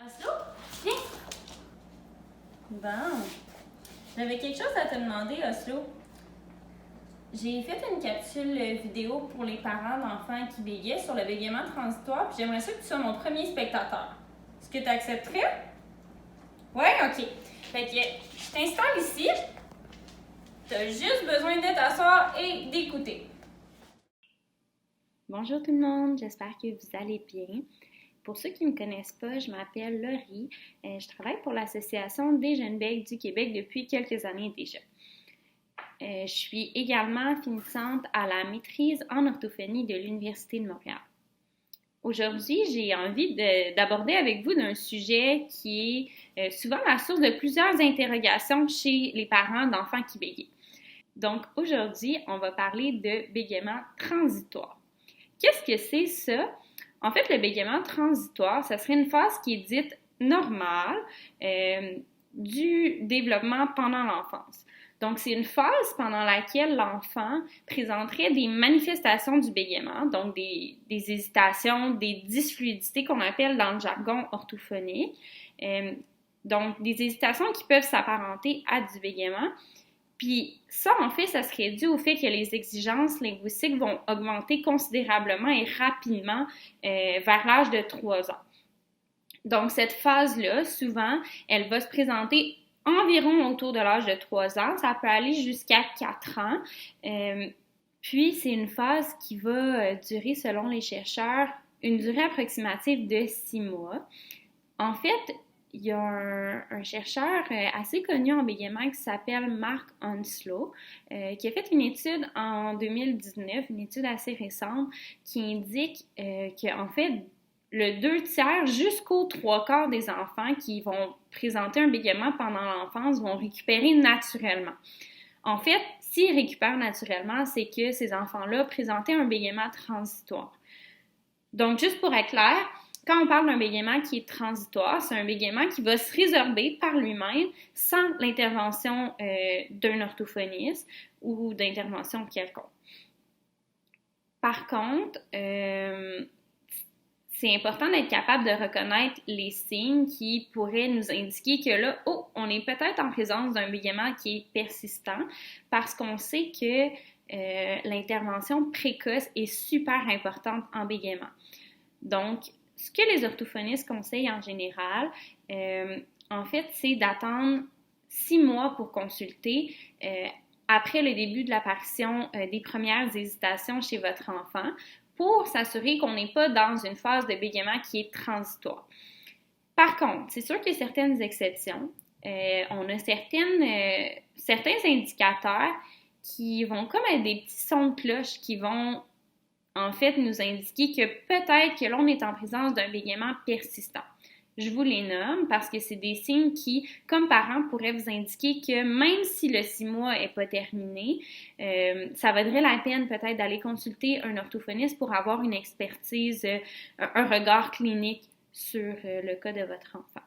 Oslo, viens! Bon, j'avais quelque chose à te demander, Oslo. J'ai fait une capsule vidéo pour les parents d'enfants qui bégaient sur le bégaiement transitoire, puis j'aimerais ça que tu sois mon premier spectateur. Est-ce que tu accepterais? Ouais, ok. Fait que je t'installe ici. T'as juste besoin de t'asseoir et d'écouter. Bonjour tout le monde, j'espère que vous allez bien. Pour ceux qui ne me connaissent pas, je m'appelle Laurie. Je travaille pour l'Association des jeunes bègues du Québec depuis quelques années déjà. Je suis également finissante à la maîtrise en orthophonie de l'Université de Montréal. Aujourd'hui, j'ai envie d'aborder avec vous d'un sujet qui est souvent la source de plusieurs interrogations chez les parents d'enfants qui bégayent. Donc aujourd'hui, on va parler de bégaiement transitoire. Qu'est-ce que c'est ça? En fait, le bégaiement transitoire, ça serait une phase qui est dite normale du développement pendant l'enfance. Donc, c'est une phase pendant laquelle l'enfant présenterait des manifestations du bégaiement, donc des hésitations, des dysfluidités qu'on appelle dans le jargon orthophonique. Donc, des hésitations qui peuvent s'apparenter à du bégaiement. Puis ça, en fait, ça serait dû au fait que les exigences linguistiques vont augmenter considérablement et rapidement vers l'âge de 3 ans. Donc, cette phase-là, souvent, elle va se présenter environ autour de l'âge de 3 ans. Ça peut aller jusqu'à 4 ans. Puis, c'est une phase qui va durer, selon les chercheurs, une durée approximative de 6 mois. En fait, il y a un chercheur assez connu en bégaiement qui s'appelle Mark Onslow, qui a fait une étude en 2019, une étude assez récente, qui indique qu'en fait, le 2/3 jusqu'aux 3/4 des enfants qui vont présenter un bégaiement pendant l'enfance vont récupérer naturellement. En fait, s'ils récupèrent naturellement, c'est que ces enfants-là présentaient un bégaiement transitoire. Donc, juste pour être clair, quand on parle d'un bégaiement qui est transitoire, c'est un bégaiement qui va se résorber par lui-même sans l'intervention d'un orthophoniste ou d'intervention quelconque. Par contre, c'est important d'être capable de reconnaître les signes qui pourraient nous indiquer que là, on est peut-être en présence d'un bégaiement qui est persistant parce qu'on sait que l'intervention précoce est super importante en bégaiement. Donc, ce que les orthophonistes conseillent en général, en fait, c'est d'attendre 6 mois pour consulter après le début de l'apparition des premières hésitations chez votre enfant pour s'assurer qu'on n'est pas dans une phase de bégaiement qui est transitoire. Par contre, c'est sûr qu'il y a certaines exceptions. On a certains indicateurs qui vont comme être des petits sons de cloche qui vont en fait nous indiquer que peut-être que l'on est en présence d'un bégaiement persistant. Je vous les nomme parce que c'est des signes qui, comme parents, pourraient vous indiquer que même si le 6 mois n'est pas terminé, ça vaudrait la peine peut-être d'aller consulter un orthophoniste pour avoir une expertise, un regard clinique sur le cas de votre enfant.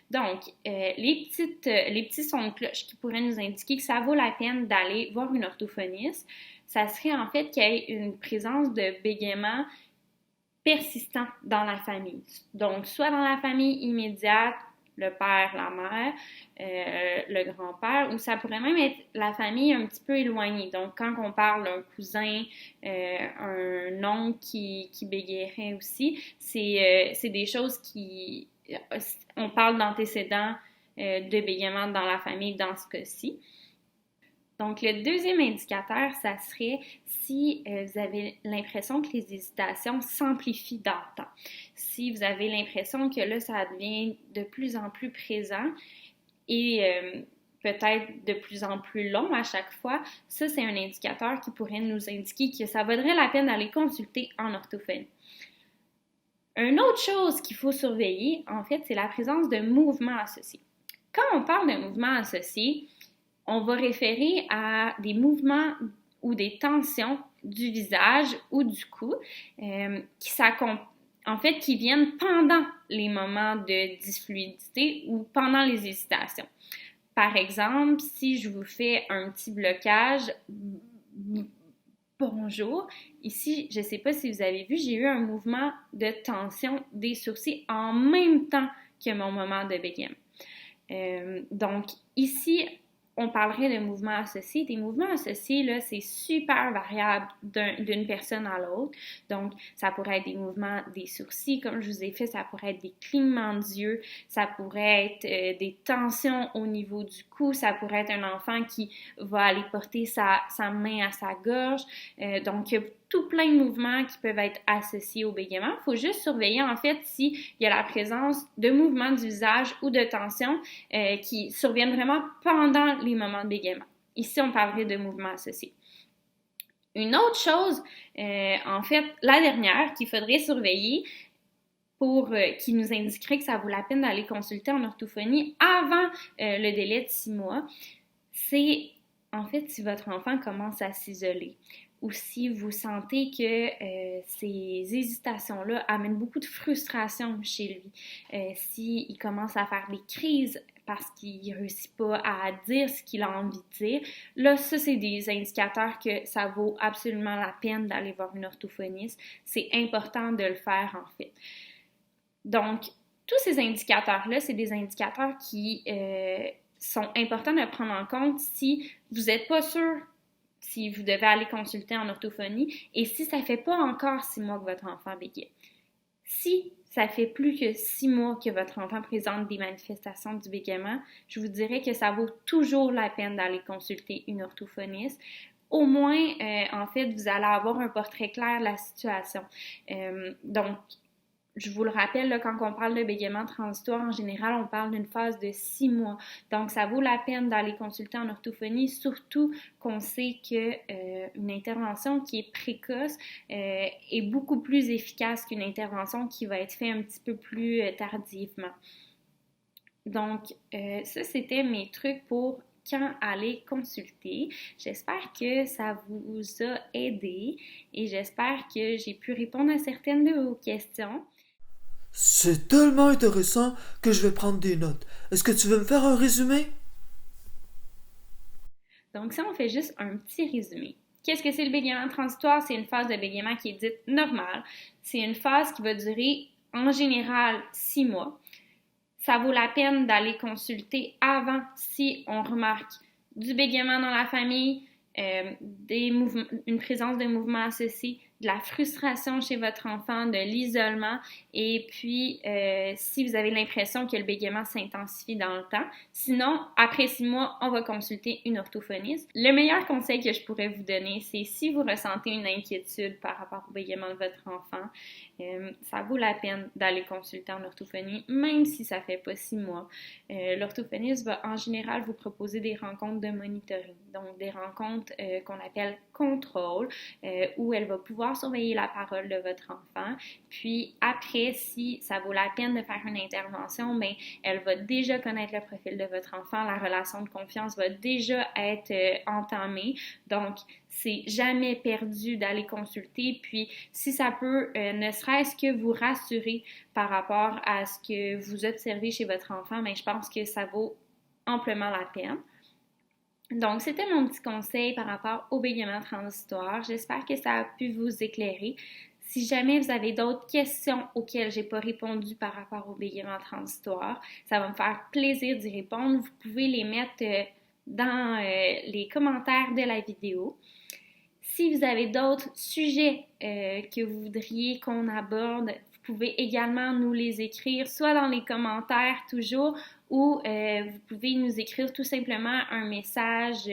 Donc, les petits sons de cloche qui pourraient nous indiquer que ça vaut la peine d'aller voir une orthophoniste, ça serait en fait qu'il y ait une présence de bégaiement persistant dans la famille. Donc, soit dans la famille immédiate, le père, la mère, le grand-père, ou ça pourrait même être la famille un petit peu éloignée. Donc, quand on parle d'un cousin, un oncle qui bégayerait aussi, c'est des choses qui... On parle d'antécédents de bégaiement dans la famille dans ce cas-ci. Donc, le deuxième indicateur, ça serait si vous avez l'impression que les hésitations s'amplifient dans le temps. Si vous avez l'impression que là, ça devient de plus en plus présent et peut-être de plus en plus long à chaque fois, ça, c'est un indicateur qui pourrait nous indiquer que ça vaudrait la peine d'aller consulter en orthophonie. Une autre chose qu'il faut surveiller, en fait, c'est la présence de mouvements associés. Quand on parle de mouvements associés, on va référer à des mouvements ou des tensions du visage ou du cou qui viennent pendant les moments de dysfluidité ou pendant les hésitations. Par exemple, si je vous fais un petit blocage, bonjour, ici, je ne sais pas si vous avez vu, j'ai eu un mouvement de tension des sourcils en même temps que mon moment de bégaiement. Donc, ici, on parlerait de mouvements associés. Des mouvements associés, là, c'est super variable d'une personne à l'autre. Donc, ça pourrait être des mouvements des sourcils, comme je vous ai fait, ça pourrait être des clignements d'yeux, ça pourrait être des tensions au niveau du cou, ça pourrait être un enfant qui va aller porter sa main à sa gorge. Donc, il y a tout plein de mouvements qui peuvent être associés au bégaiement. Il faut juste surveiller, en fait, s'il y a la présence de mouvements du visage ou de tensions qui surviennent vraiment pendant les moments de bégaiement. Ici, on parlerait de mouvements associés. Une autre chose, en fait, la dernière qu'il faudrait surveiller, qui nous indiquerait que ça vaut la peine d'aller consulter en orthophonie avant le délai de 6 mois, c'est en fait si votre enfant commence à s'isoler ou si vous sentez que ces hésitations-là amènent beaucoup de frustration chez lui, s'il commence à faire des crises parce qu'il ne réussit pas à dire ce qu'il a envie de dire, là, ça, c'est des indicateurs que ça vaut absolument la peine d'aller voir une orthophoniste. C'est important de le faire, en fait. Donc, tous ces indicateurs-là, c'est des indicateurs qui sont importants de prendre en compte si vous n'êtes pas sûr si vous devez aller consulter en orthophonie et si ça ne fait pas encore 6 mois que votre enfant bégaye. Si ça fait plus que 6 mois que votre enfant présente des manifestations du bégaiement, je vous dirais que ça vaut toujours la peine d'aller consulter une orthophoniste. Au moins, en fait, vous allez avoir un portrait clair de la situation. Donc, je vous le rappelle, là, quand on parle de bégaiement transitoire, en général, on parle d'une phase de 6 mois. Donc, ça vaut la peine d'aller consulter en orthophonie, surtout qu'on sait qu'une intervention qui est précoce est beaucoup plus efficace qu'une intervention qui va être faite un petit peu plus tardivement. Donc, ça, c'était mes trucs pour quand aller consulter. J'espère que ça vous a aidé et j'espère que j'ai pu répondre à certaines de vos questions. C'est tellement intéressant que je vais prendre des notes. Est-ce que tu veux me faire un résumé? Donc, ça, on fait juste un petit résumé. Qu'est-ce que c'est le bégaiement transitoire? C'est une phase de bégaiement qui est dite normale. C'est une phase qui va durer en général 6 mois. Ça vaut la peine d'aller consulter avant si on remarque du bégaiement dans la famille, une présence de mouvements associés, de la frustration chez votre enfant, de l'isolement et puis si vous avez l'impression que le bégaiement s'intensifie dans le temps. Sinon, après 6 mois, on va consulter une orthophoniste. Le meilleur conseil que je pourrais vous donner, c'est si vous ressentez une inquiétude par rapport au bégaiement de votre enfant, ça vaut la peine d'aller consulter en orthophonie, même si ça fait pas 6 mois. L'orthophoniste va en général vous proposer des rencontres de monitoring, donc des rencontres qu'on appelle contrôle, où elle va pouvoir surveiller la parole de votre enfant. Puis après, si ça vaut la peine de faire une intervention, bien, elle va déjà connaître le profil de votre enfant, la relation de confiance va déjà être entamée. Donc, c'est jamais perdu d'aller consulter. Puis, si ça peut ne serait-ce que vous rassurer par rapport à ce que vous observez chez votre enfant, bien, je pense que ça vaut amplement la peine. Donc, c'était mon petit conseil par rapport au bégaiement transitoire. J'espère que ça a pu vous éclairer. Si jamais vous avez d'autres questions auxquelles je n'ai pas répondu par rapport au bégaiement transitoire, ça va me faire plaisir d'y répondre. Vous pouvez les mettre dans les commentaires de la vidéo. Si vous avez d'autres sujets que vous voudriez qu'on aborde, vous pouvez également nous les écrire, soit dans les commentaires toujours, ou vous pouvez nous écrire tout simplement un message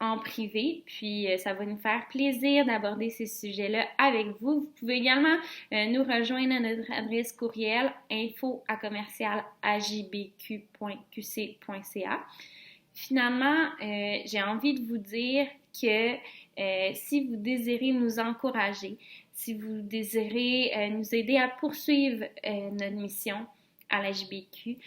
en privé, puis ça va nous faire plaisir d'aborder ces sujets-là avec vous. Vous pouvez également nous rejoindre à notre adresse courriel info@ajbq.qc.ca. Finalement, j'ai envie de vous dire que si vous désirez nous encourager, si vous désirez nous aider à poursuivre notre mission à l'AJBQ,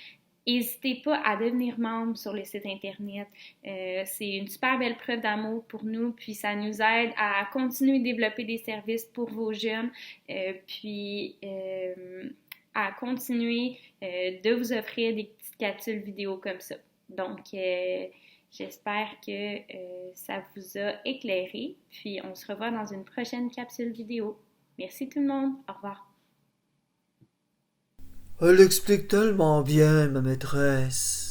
n'hésitez pas à devenir membre sur le site Internet. C'est une super belle preuve d'amour pour nous, puis ça nous aide à continuer de développer des services pour vos jeunes, puis à continuer de vous offrir des petites capsules vidéo comme ça. Donc, j'espère que ça vous a éclairé, puis on se revoit dans une prochaine capsule vidéo. Merci tout le monde, au revoir. Elle explique tellement bien, ma maîtresse.